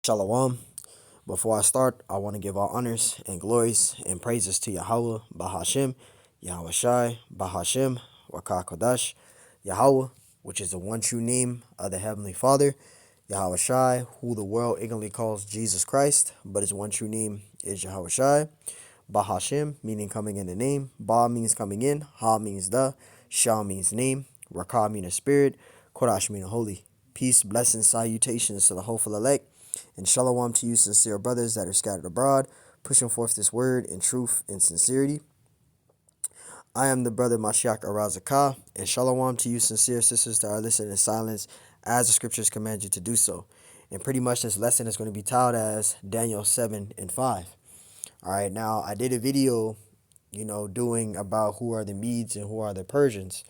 Shalom. Before I start, I want to give all honors and glories and praises to Yahweh, Bahashem, Yahweh Shai, Bahashem, Wakah Kodash, Yahweh, which is the one true name of the Heavenly Father, Yahweh Shai, who the world ignorantly calls Jesus Christ, but his one true name is Yahweh Shai, Bahashem, meaning coming in the name, Ba means coming in, Ha means the, Shah means name, Rakah means spirit, Kodash means holy. Peace, blessings, salutations to the hopeful elect, and shalom to you, sincere brothers that are scattered abroad, pushing forth this word in truth and sincerity. I am the brother Mashiach Arazakah, and shalom to you, sincere sisters that are listening in silence, as the scriptures command you to do so. And pretty much this lesson is going to be titled as Daniel 7 and 5. All right, now I did a video, doing about who are the Medes and who are the Persians.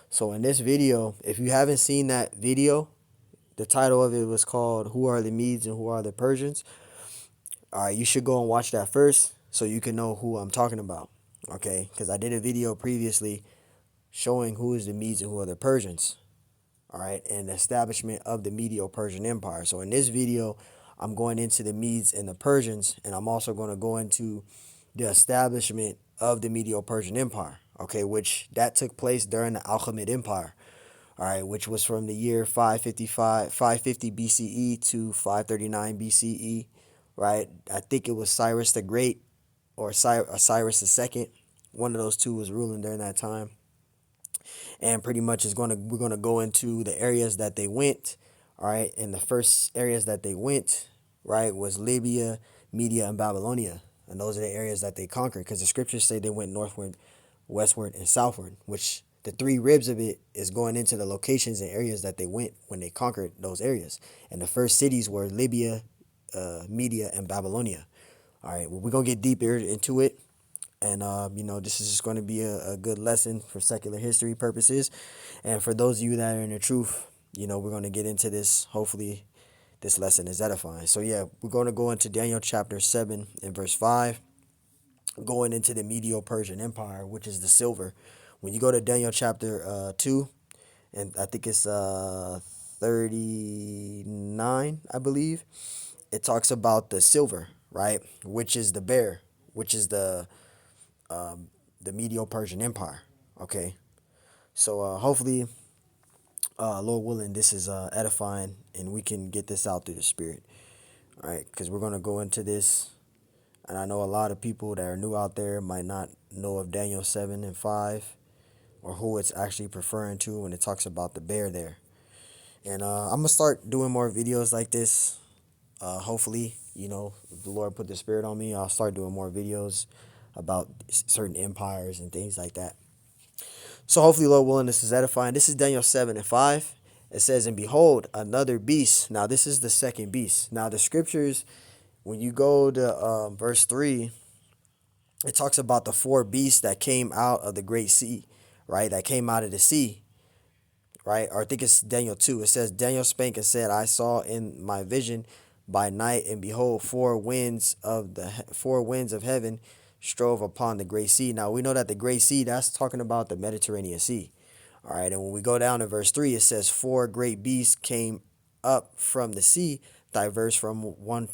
So in this video, if you haven't seen that video, the title of it was called Who Are the Medes and Who Are the Persians? All right, you should go and watch that first so you can know who I'm talking about. Okay, because I did a video previously showing who is the Medes and who are the Persians. All right, and the establishment of the Medial Persian Empire. So in this video, I'm going into the Medes and the Persians, and I'm also going to go into the establishment of the Medial Persian Empire. Okay, which that took place during the Alchemid Empire. All right, which was from the year 550 BCE to 539 BCE, right? I think it was Cyrus the Great or Cyrus the Second. One of those two was ruling during that time. And pretty much we're gonna go into the areas that they went, all right? And the first areas that they went, right, was Libya, Media, and Babylonia. And those are the areas that they conquered, because the scriptures say they went northward, westward, and southward, which the three ribs of it is going into the locations and areas that they went when they conquered those areas. And the first cities were Libya, Media, and Babylonia. All right, well, we're going to get deeper into it. And, this is just going to be a good lesson for secular history purposes. And for those of you that are in the truth, we're going to get into this. Hopefully, this lesson is edifying. So, yeah, we're going to go into Daniel chapter 7 and verse 5, going into the Medial Persian Empire, which is the silver. When you go to Daniel chapter 2, and I think it's 39, I believe, it talks about the silver, right, which is the bear, which is the Medial Persian Empire. Okay, so hopefully, Lord willing, this is edifying, and we can get this out through the Spirit. All right, because we're going to go into this, and I know a lot of people that are new out there might not know of Daniel 7 and 5, or who it's actually referring to when it talks about the bear there. And I'm going to start doing more videos like this. Hopefully, if the Lord put the Spirit on me, I'll start doing more videos about certain empires and things like that. So hopefully, Lord willing, this is edifying. This is Daniel 7 and 5. It says, "And behold, another beast." Now, this is the second beast. Now, the scriptures, when you go to verse 3, it talks about the four beasts that came out of the great sea, right? That came out of the sea, right? Or I think it's Daniel 2. It says, "Daniel spake and said, I saw in my vision by night, and behold, four winds of heaven strove upon the great sea." Now we know that the great sea, that's talking about the Mediterranean Sea. All right, and when we go down to verse 3, it says, "Four great beasts came up from the sea, diverse from one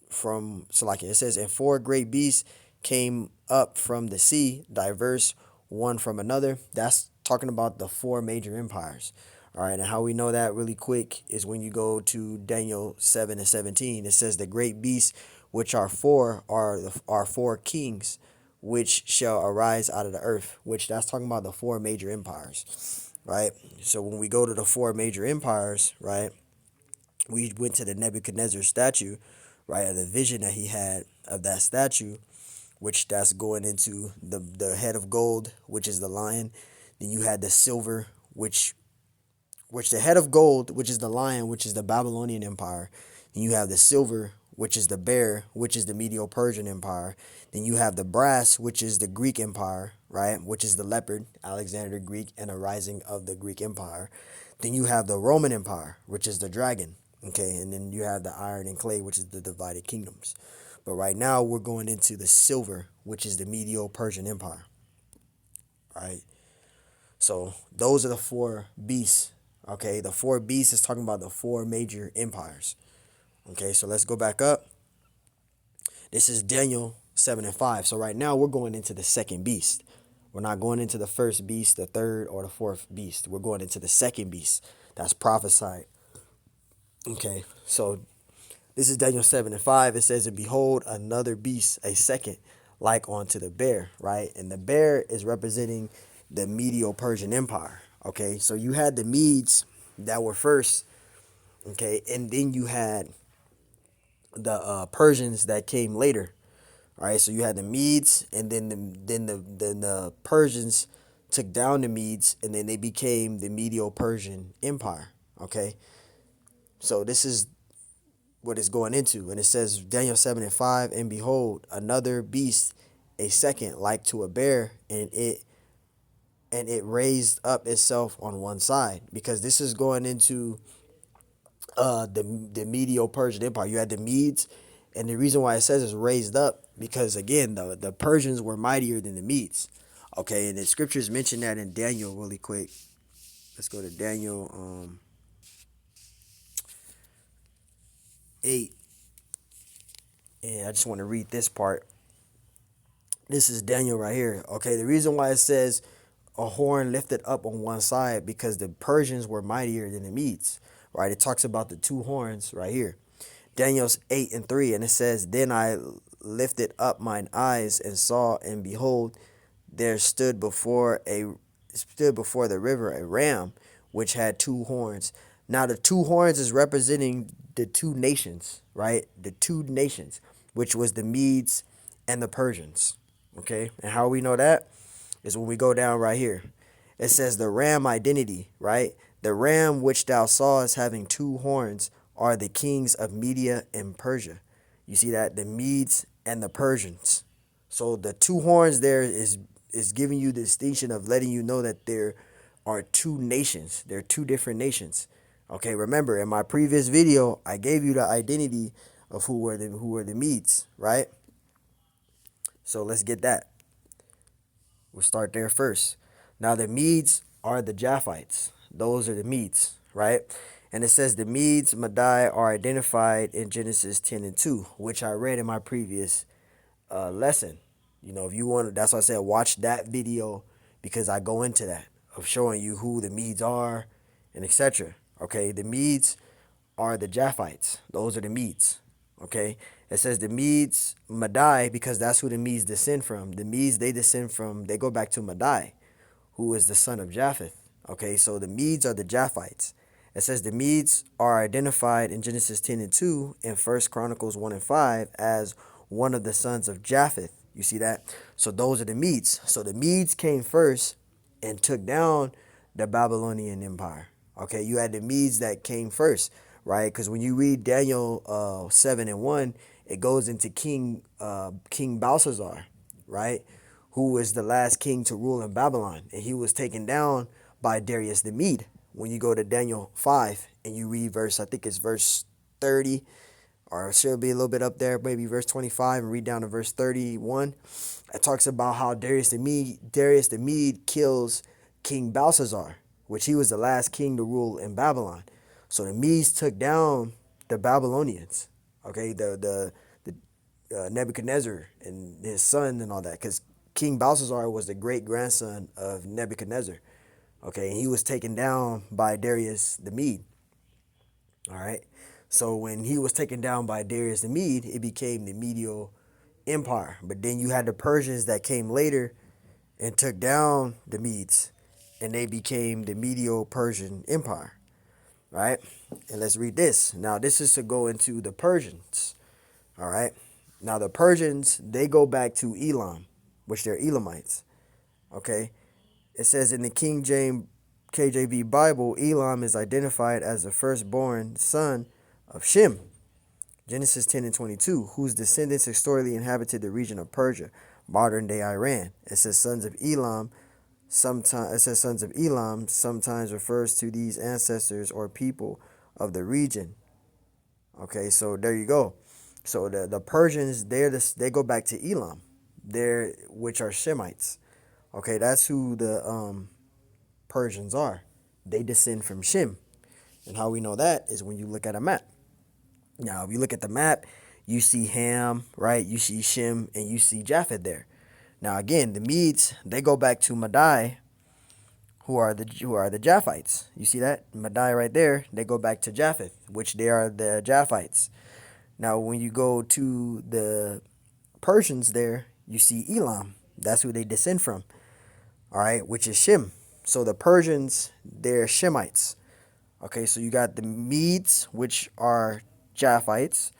from Salakia." It says, "And four great beasts came up from the sea, diverse one from another." That's talking about the four major empires. All right, and how we know that really quick is when you go to Daniel 7 and 17. It says, "The great beasts which are four are four kings which shall arise out of the earth," which that's talking about the four major empires, right? So when we go to the four major empires, right, we went to the Nebuchadnezzar statue, right, of the vision that he had of that statue, which that's going into the head of gold, which is the lion. Then you had the silver, which the head of gold, which is the lion, which is the Babylonian Empire. Then you have the silver, which is the bear, which is the Medial Persian Empire. Then you have the brass, which is the Greek Empire, right, which is the leopard, Alexander the Greek, and a rising of the Greek Empire. Then you have the Roman Empire, which is the dragon, okay, and then you have the iron and clay, which is the divided kingdoms. But right now we're going into the silver, which is the Medial Persian Empire. All right. So those are the four beasts. Okay. The four beasts is talking about the four major empires. Okay, so let's go back up. This is Daniel 7 and 5. So right now we're going into the second beast. We're not going into the first beast, the third, or the fourth beast. We're going into the second beast that's prophesied. Okay, so this is Daniel 7 and 5. It says, and behold, another beast, a second, like unto the bear, right? And the bear is representing the Medial Persian Empire. Okay, so you had the Medes that were first, okay, and then you had the Persians that came later. All right, so you had the Medes, and then the Persians took down the Medes, and then they became the Medial Persian Empire. Okay, so this is what it's going into, and it says Daniel 7 and 5, and behold, another beast, a second, like to a bear, and it raised up itself on one side, because this is going into the Medial Persian Empire. You had the Medes, and the reason why it says it's raised up, because again, the Persians were mightier than the Medes. Okay, and the scriptures mention that in Daniel really quick. Let's go to Daniel 8, and I just want to read this part. This is Daniel right here. Okay, the reason why it says a horn lifted up on one side, because the Persians were mightier than the Medes. Right, it talks about the two horns right here. Daniel's 8 and 3, and it says, then I lifted up mine eyes and saw, and behold, there stood before the river a ram which had two horns. Now the two horns is representing the two nations, right? The two nations, which was the Medes and the Persians. Okay, and how we know that is when we go down right here. It says the ram identity, right? The ram which thou sawest having two horns are the kings of Media and Persia. You see that? The Medes and the Persians. So the two horns there is giving you the distinction of letting you know that there are two nations. There are two different nations. Okay, remember in my previous video, I gave you the identity of who were the Medes, right? So let's get that. We'll start there first. Now the Medes are the Japhites. Those are the Medes, right? And it says the Medes, Madai, are identified in Genesis 10 and 2, which I read in my previous lesson. You know, if you want to, that's why I said watch that video, because I go into that of showing you who the Medes are and etc. Okay, the Medes are the Japhites. Those are the Medes. Okay, it says the Medes, Madai, because that's who the Medes descend from. The Medes, they go back to Madai, who is the son of Japheth. Okay, so the Medes are the Japhites. It says the Medes are identified in Genesis 10 and 2 and 1 Chronicles 1 and 5 as one of the sons of Japheth. You see that? So those are the Medes. So the Medes came first and took down the Babylonian Empire. Okay, you had the Medes that came first, right? Because when you read Daniel 7 and 1, it goes into King Belshazzar, right? Who was the last king to rule in Babylon. And he was taken down by Darius the Mede. When you go to Daniel 5 and you read I think it's verse 30, or it should be a little bit up there, maybe verse 25, and read down to verse 31. It talks about how Darius the Mede kills King Belshazzar, which he was the last king to rule in Babylon. So the Medes took down the Babylonians, okay, the Nebuchadnezzar and his son and all that, because King Belshazzar was the great grandson of Nebuchadnezzar, okay, and he was taken down by Darius the Mede. All right, so when he was taken down by Darius the Mede, it became the Medial Empire. But then you had the Persians that came later and took down the Medes, and they became the Medial Persian Empire. Right? And let's read this. Now, this is to go into the Persians. All right. Now, the Persians, they go back to Elam, which they're Elamites. Okay. It says in the King James KJV Bible, Elam is identified as the firstborn son of Shem. Genesis 10 and 22, whose descendants historically inhabited the region of Persia, modern day Iran. It says sons of Elam. Sons of Elam sometimes refers to these ancestors or people of the region. Okay, so there you go. So the Persians, they go back to Elam, which are Shemites. Okay, that's who the Persians are. They descend from Shem. And how we know that is when you look at a map. Now, if you look at the map, you see Ham, right? You see Shem, and you see Japheth there. Now, again, the Medes, they go back to Madai, who are the Japhites. You see that Madai right there? They go back to Japheth, which they are the Japhites. Now, when you go to the Persians there, you see Elam. That's who they descend from. All right, which is Shem. So the Persians, they're Shemites. Okay, so you got the Medes, which are Japhites,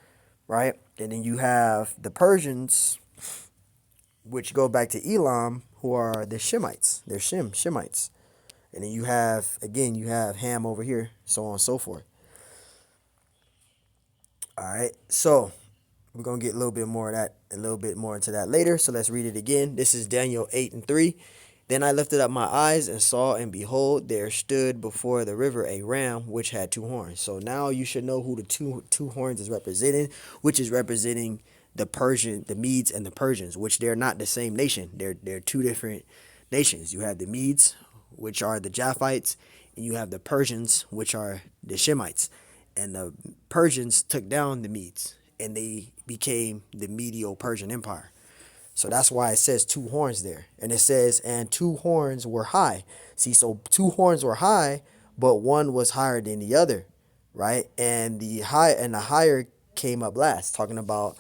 right? And then you have the Persians, which go back to Elam, who are the Shemites. They're Shemites. And then you have, again, you have Ham over here, so on and so forth. All right, so we're going to get a little bit more of that, a little bit more into that later. So let's read it again. This is Daniel 8:3. Then I lifted up my eyes and saw, and behold, there stood before the river a ram which had two horns. So now you should know who the two horns is representing, which is representing the Medes and the Persians, which they're not the same nation. They're two different nations. You have the Medes, which are the Japhites, and you have the Persians, which are the Shemites. And the Persians took down the Medes, and they became the Medial Persian Empire. So that's why it says two horns there. And it says, and two horns were high. See, so two horns were high, but one was higher than the other, right? And the higher came up last, talking about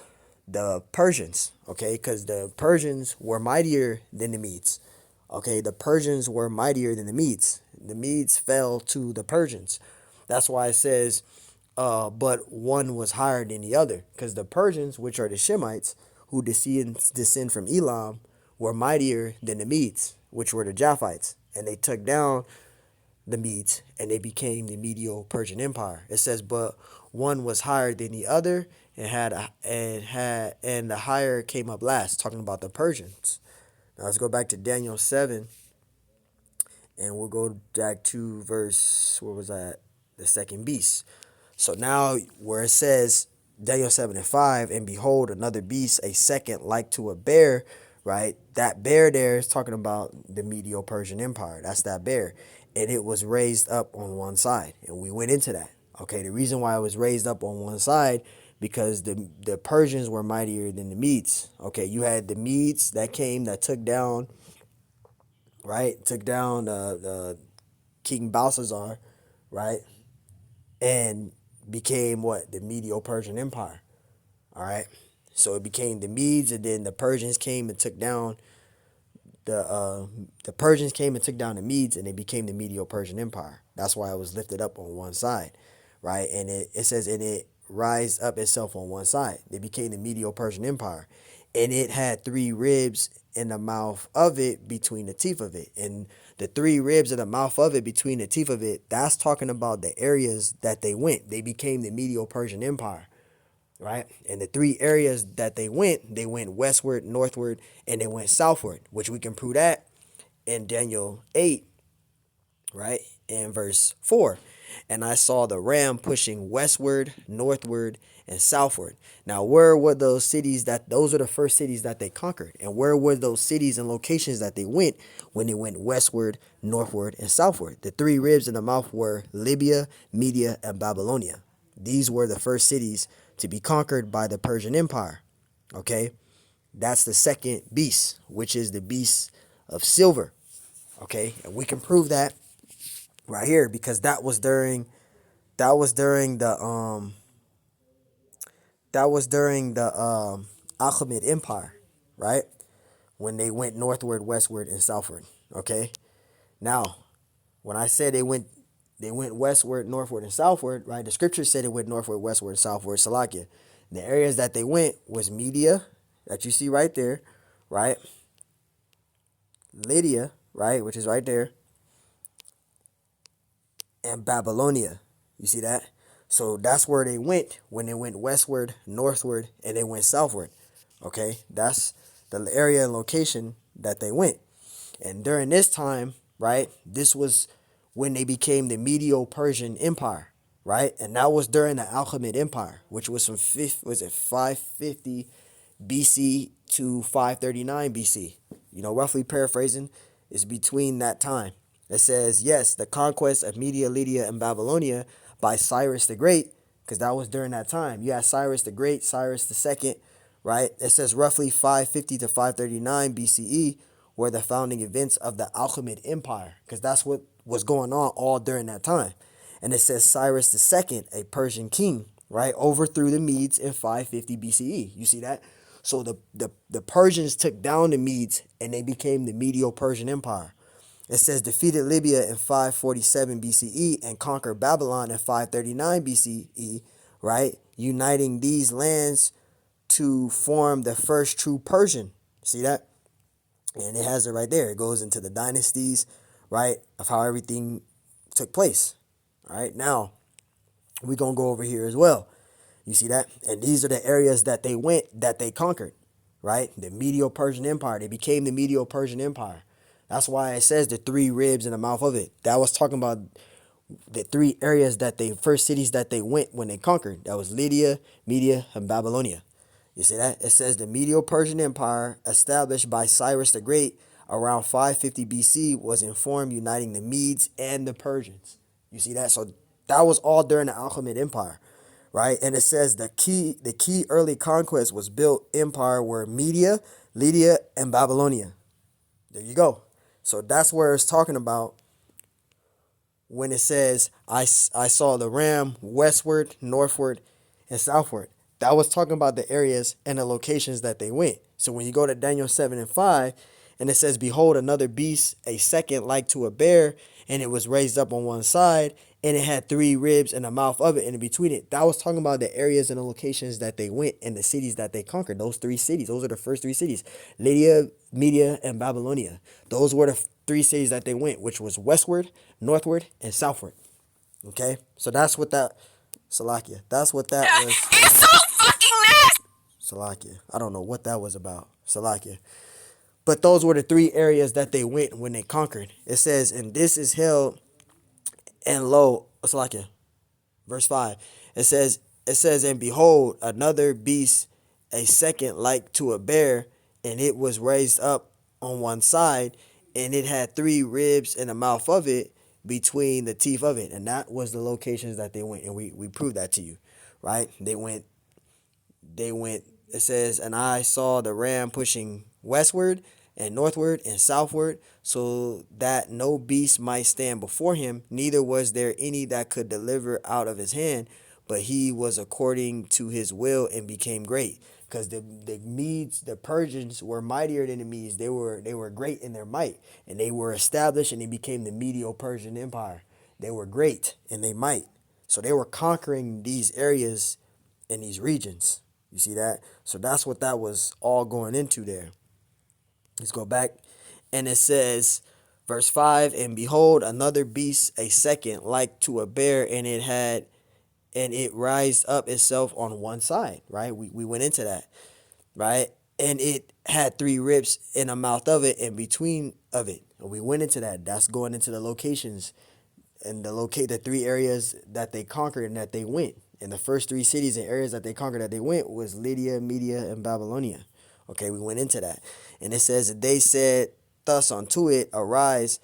the Persians, okay? Because the Persians were mightier than the Medes. Okay, the Persians were mightier than the Medes. The Medes fell to the Persians. That's why it says, but one was higher than the other. Because the Persians, which are the Shemites, who descend from Elam, were mightier than the Medes, which were the Japhites. And they took down the Medes, and they became the Medial Persian Empire. It says, but one was higher than the other, and the higher came up last, talking about the Persians. Now let's go back to Daniel 7, and we'll go back to verse, where was that? The second beast. So now where it says, Daniel 7:5, and behold, another beast, a second like to a bear, right? That bear there is talking about the Medial Persian Empire. That's that bear. And it was raised up on one side. And we went into that. Okay, the reason why it was raised up on one side, because the Persians were mightier than the Medes. Okay, you had the Medes that came, that took down, right? Took down King Belshazzar, right? And became what? The Medial Persian Empire. All right. So it became the Medes, and then the Persians came and took down the Persians came and took down the Medes, and they became the Medial Persian Empire. That's why it was lifted up on one side, right? And it says, and it rised up itself on one side. They became the Medial Persian Empire, and it had three ribs in the mouth of it, between the teeth of it. And the three ribs in the mouth of it, between the teeth of it, that's talking about the areas that they went. They became the Medial Persian Empire, right? And the three areas that they went westward, northward, and they went southward, which we can prove that in Daniel 8, right? In verse 4. And I saw the ram pushing westward, northward, and southward. Now, where were those cities those are the first cities that they conquered? And where were those cities and locations that they went when they went westward, northward, and southward? The three ribs in the mouth were Libya, Media, and Babylonia. These were the first cities to be conquered by the Persian Empire. Okay, that's the second beast, which is the beast of silver. Okay, and we can prove that right here, because that was during the Achaemenid Empire, right? When they went northward, westward, and southward. Okay, now when I said they went westward, northward, and southward, right? The scripture said it went northward, westward, and southward, Salakia. The areas that they went was Media, that you see right there, right? Lydia, right, which is right there, and Babylonia. You see that? So that's where they went when they went westward, northward, and they went southward. Okay, that's the area and location that they went. And during this time, right, this was when they became the Medial Persian Empire, right? And that was during the Achaemenid Empire, which was from 550 BC to 539 BC. You know, roughly paraphrasing, is between that time. It says, yes, the conquest of Media, Lydia, and Babylonia by Cyrus the Great because that was during that time. You had Cyrus the Great, Cyrus the Second, right? It says roughly 550 to 539 BCE were the founding events of the Achaemenid Empire, because that's what was going on all during that time. And it says Cyrus the Second, a Persian king, right, overthrew the Medes in 550 BCE. You see that? So the Persians took down the Medes and they became the Medo-Persian Empire. It says defeated Libya in 547 BCE and conquered Babylon in 539 BCE, right? Uniting these lands to form the first true Persian. See that? And it has it right there. It goes into the dynasties, right, of how everything took place. All right, now we're going to go over here as well. You see that? And these are the areas that they went, that they conquered, right? The Medo-Persian Empire. They became the Medo-Persian Empire. That's why it says the three ribs in the mouth of it. That was talking about the three areas that they, first cities that they went when they conquered. That was Lydia, Media, and Babylonia. You see that? It says the Medo-Persian Empire, established by Cyrus the Great around 550 BC, was in form uniting the Medes and the Persians. You see that? So that was all during the Achaemenid Empire, right? And it says the key early conquest was built empire were Media, Lydia, and Babylonia. There you go. So that's where it's talking about when it says, I saw the ram westward, northward, and southward. That was talking about the areas and the locations that they went. So when you go to Daniel 7 and 5, and it says, behold, another beast, a second like to a bear, and it was raised up on one side, and it had three ribs in the mouth of it and in between it. That was talking about the areas and the locations that they went and the cities that they conquered. Those three cities. Those are the first three cities. Lydia, Media, and Babylonia. Those were the three cities that they went, which was westward, northward, and southward. Okay? So that's what that... Salakia. That's what that was. It's so fucking nasty. Salakia. I don't know what that was about. Salakia. But those were the three areas that they went when they conquered. It says, and this is held, and lo, Salakia. Verse 5. It says, and behold, another beast, a second like to a bear, and it was raised up on one side, and it had three ribs in the mouth of it, between the teeth of it. And that was the locations that they went. And we proved that to you, right? They went, it says, and I saw the ram pushing westward and northward and southward, so that no beast might stand before him, neither was there any that could deliver out of his hand, but he was according to his will and became great. Because the Medes, the Persians were mightier than the Medes. They were great in their might, and they were established, and they became the Medo-Persian Empire. They were great in their might. So they were conquering these areas and these regions. You see that? So that's what that was all going into there. Let's go back. And it says, verse 5, and behold, another beast, a second, like to a bear, and it rised up itself on one side, right? We went into that, right? And it had three ribs in the mouth of it and between of it. And we went into that. That's going into the locations and the three areas that they conquered and that they went. And the first three cities and areas that they conquered that they went was Lydia, Media, and Babylonia. Okay, we went into that. And it says that they said thus unto it, arise,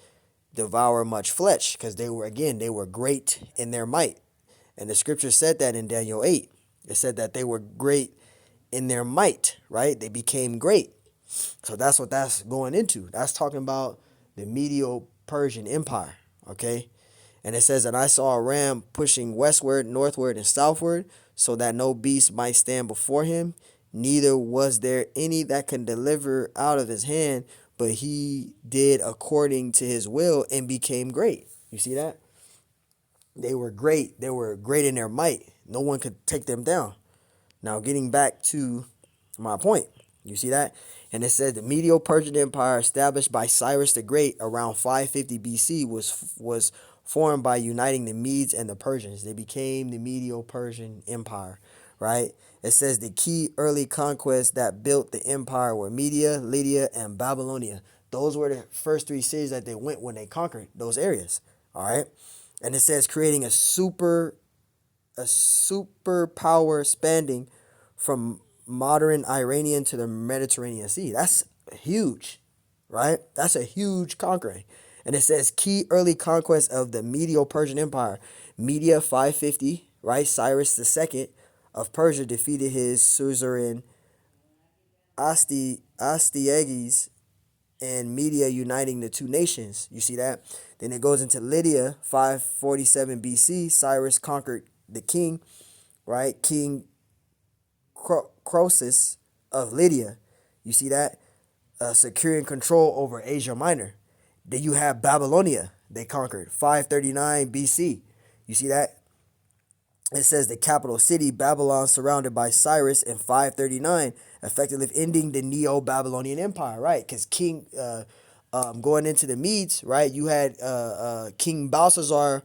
devour much flesh, because they were great in their might. And the scripture said that in Daniel 8. It said that they were great in their might, right? They became great. So that's what that's going into. That's talking about the Medo-Persian Empire, okay? And it says, and I saw a ram pushing westward, northward, and southward, so that no beast might stand before him. Neither was there any that can deliver out of his hand, but he did according to his will and became great. You see that? They were great. They were great in their might. No one could take them down. Now, getting back to my point, you see that? And it said the Medo-Persian Empire, established by Cyrus the Great around 550 BC, was formed by uniting the Medes and the Persians. They became the Medo-Persian Empire, right? It says the key early conquests that built the empire were Media, Lydia, and Babylonia. Those were the first three cities that they went when they conquered those areas, all right? And it says creating a superpower spanning from modern Iranian to the Mediterranean Sea. That's huge, right? That's a huge conquering. And it says key early conquest of the Medo-Persian Empire. Media 550 right? Cyrus II of Persia defeated his suzerain Astyages and Media, uniting the two nations. You see that? Then it goes into Lydia, 547 BC. Cyrus conquered the king, right? King Croesus of Lydia. You see that? Securing control over Asia Minor. Then you have Babylonia. They conquered 539 BC. You see that? It says the capital city, Babylon, surrounded by Cyrus in 539, effectively ending the Neo-Babylonian Empire, right? Because going into the Medes, right, you had King Belshazzar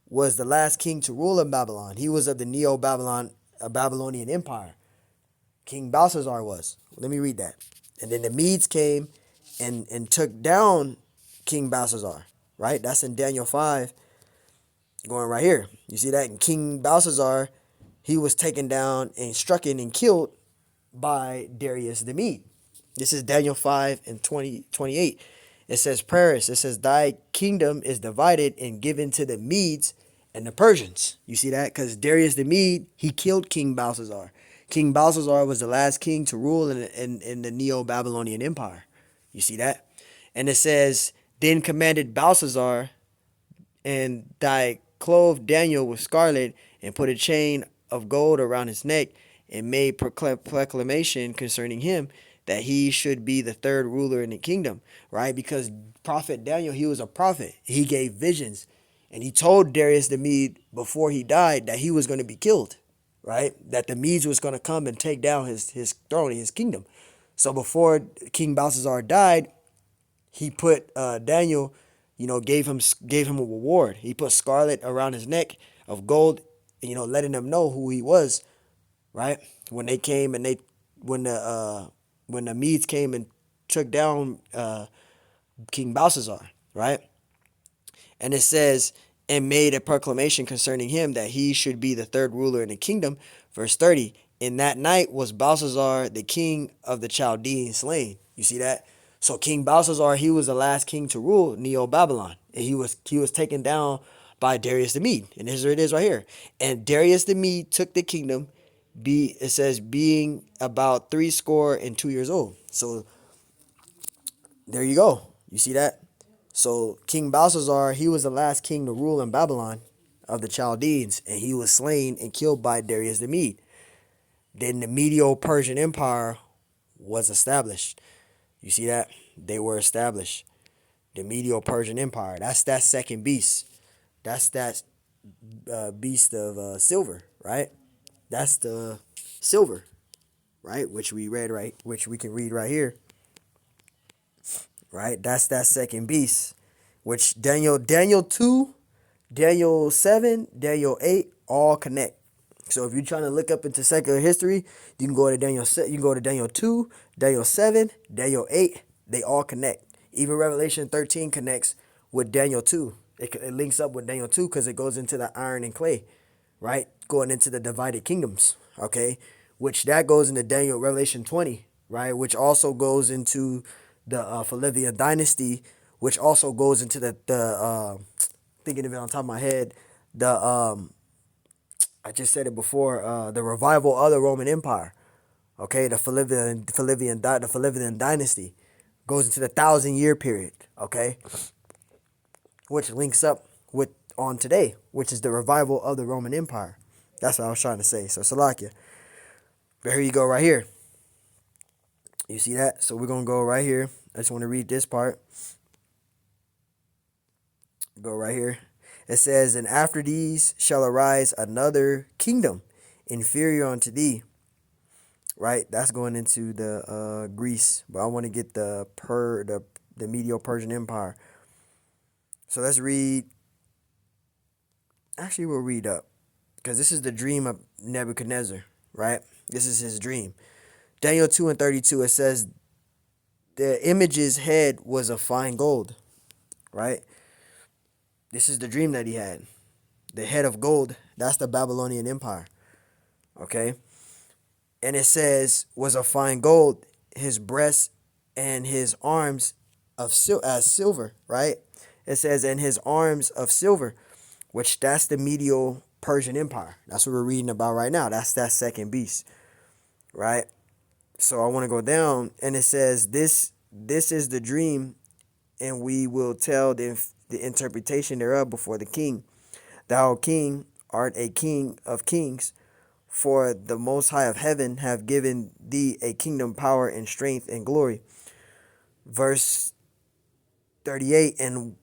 was the last king to rule in Babylon. He was of the Babylonian Empire. King Belshazzar was. Let me read that. And then the Medes came and took down King Belshazzar, right? That's in Daniel 5, going right here. You see that? And King Belshazzar, he was taken down and struck and killed by Darius the Mede. This is Daniel 5 and 28. It says, Paris, it says, thy kingdom is divided and given to the Medes and the Persians. You see that? Because Darius the Mede, he killed King Belshazzar. King Belshazzar was the last king to rule in the Neo-Babylonian Empire. You see that? And it says, then commanded Belshazzar, and thy clothed Daniel with scarlet, and put a chain of gold around his neck, and made proclamation concerning him, that he should be the third ruler in the kingdom, right? Because prophet Daniel, he was a prophet. He gave visions, and he told Darius the Mede before he died that he was going to be killed, right? That the Medes was going to come and take down his throne, his kingdom. So before King Belshazzar died, he put Daniel, gave him a reward. He put scarlet around his neck of gold, letting them know who he was, right? When they came and when the Medes came and took down King Belshazzar, right? And it says, and made a proclamation concerning him that he should be the third ruler in the kingdom. Verse 30, in that night was Belshazzar, the king of the Chaldeans, slain. You see that? So King Belshazzar, he was the last king to rule Neo-Babylon. And he was taken down by Darius the Mede. And here it is right here. And Darius the Mede took the kingdom, it says, being about 62 years old. So there you go. You see that? So King Belshazzar, he was the last king to rule in Babylon of the Chaldeans, and he was slain and killed by Darius the Mede. Then the Medial Persian Empire was established. You see that? They were established. The Medial Persian Empire. That's that second beast. That's that beast of silver, right? That's the silver, right? Which we can read right here. Right? That's that second beast. Which Daniel 2, Daniel 7, Daniel 8 all connect. So if you're trying to look up into secular history, you can go to Daniel 2, Daniel 7, Daniel 8. They all connect. Even Revelation 13 connects with Daniel 2. It links up with Daniel 2 because it goes into the iron and clay, right? Going into the divided kingdoms, okay? Which that goes into Revelation 20, right? Which also goes into the Flavian dynasty, which also goes into the thinking of it on top of my head, I just said it before, the revival of the Roman Empire. Okay, the Flavian dynasty goes into the 1,000-year period. Okay, which links up with on today, which is the revival of the Roman Empire. That's what I was trying to say. So Salakia. But here you go right here. You see that? So we're gonna go right here. I just want to read this part. Go right here. It says, and after these shall arise another kingdom inferior unto thee. Right? That's going into the Greece. But I want to get the Medial Persian Empire. So let's read. Actually, we'll read up. Because this is the dream of Nebuchadnezzar. Right? This is his dream. Daniel 2 and 32, it says, the image's head was of fine gold. Right? This is the dream that he had. The head of gold, that's the Babylonian Empire. Okay? And it says, was of fine gold, his breast and his arms as silver, right? It says, and his arms of silver, which that's the medial Persian Empire. That's what we're reading about right now. That's that second beast, right? So I want to go down, and it says this is the dream, and we will tell the interpretation thereof before the king. Thou king art a king of kings, for the most high of heaven have given thee a kingdom, power, and strength, and glory. Verse 38, and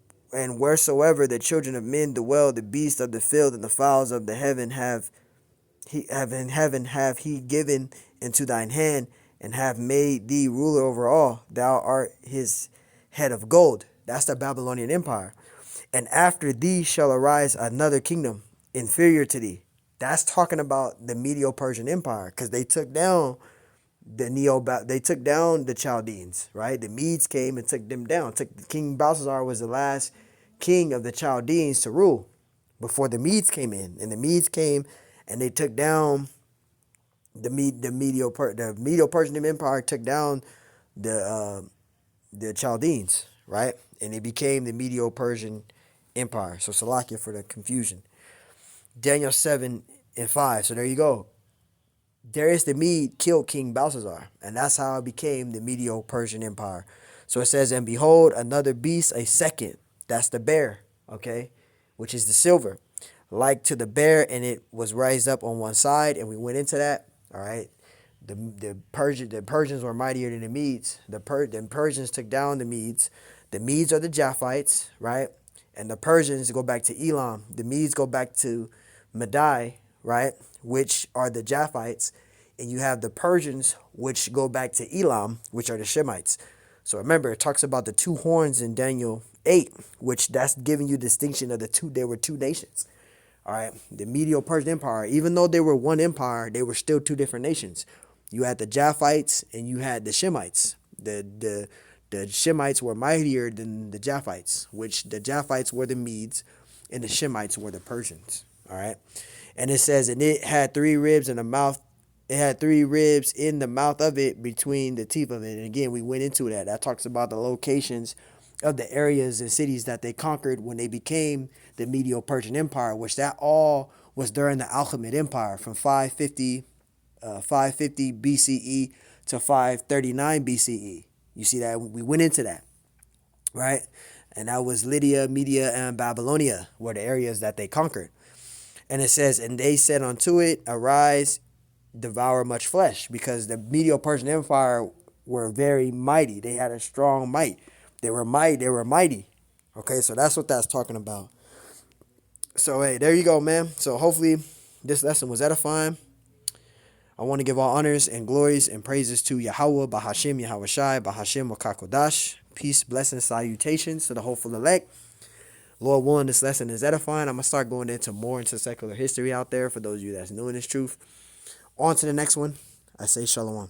wheresoever the children of men dwell, the beasts of the field and the fowls of the heaven have he given into thine hand, and have made thee ruler over all. Thou art his head of gold. That's the Babylonian Empire. And after thee shall arise another kingdom inferior to thee. That's talking about the Medio Persian Empire, because they took down they took down the Chaldeans, right? The Medes came and took them down. King Belshazzar was the last king of the Chaldeans to rule before the Medes came in. And the Medes came and they took down the Medio Persian Empire, took down the Chaldeans, right? And it became the Medio Persian Empire. So Salakia for the confusion. Daniel 7 and 5. So there you go. Darius the Mede killed King Belshazzar, and that's how it became the Medio Persian Empire. So it says, and behold, another beast, a second. That's the bear, okay, which is the silver, like to the bear, and it was raised up on one side, and we went into that. All right, the Persians were mightier than the Medes. The Persians took down the Medes. The Medes are the Japhites, right, and the Persians go back to Elam. The Medes go back to Madai, right, which are the Japhites, and you have the Persians, which go back to Elam, which are the Shemites. So remember, it talks about the two horns in Daniel 8, which that's giving you distinction of the two. There were two nations. All right, the Medio Persian Empire, even though they were one empire, they were still two different nations. You had the Japhites and you had the Shemites. The Shemites were mightier than the Japhites, which the Japhites were the Medes, and the Shemites were the Persians. All right, and it says, and it had three ribs in the mouth. It had three ribs in the mouth of it, between the teeth of it. And again, we went into that. That talks about the locations of the areas and cities that they conquered when they became the Medio Persian Empire, which that all was during the Alchemid Empire from 550 BCE to 539 BCE. You see that? We went into that, right? And that was Lydia, Media, and Babylonia were the areas that they conquered. And it says, and they said unto it, arise, devour much flesh, because the Medio Persian Empire were very mighty. They had a strong might. They were mighty. They were mighty. Okay, so that's what that's talking about. So hey, there you go, man. So hopefully this lesson was edifying. I want to give all honors and glories and praises to Yahweh, Bahashim, Yahweh Shai, Bahashim, Wakakodash. Peace, blessings, salutations to the hopeful elect. Lord willing, this lesson is edifying. I'm going to start going into secular history out there for those of you that's new in this truth. On to the next one. I say shalom.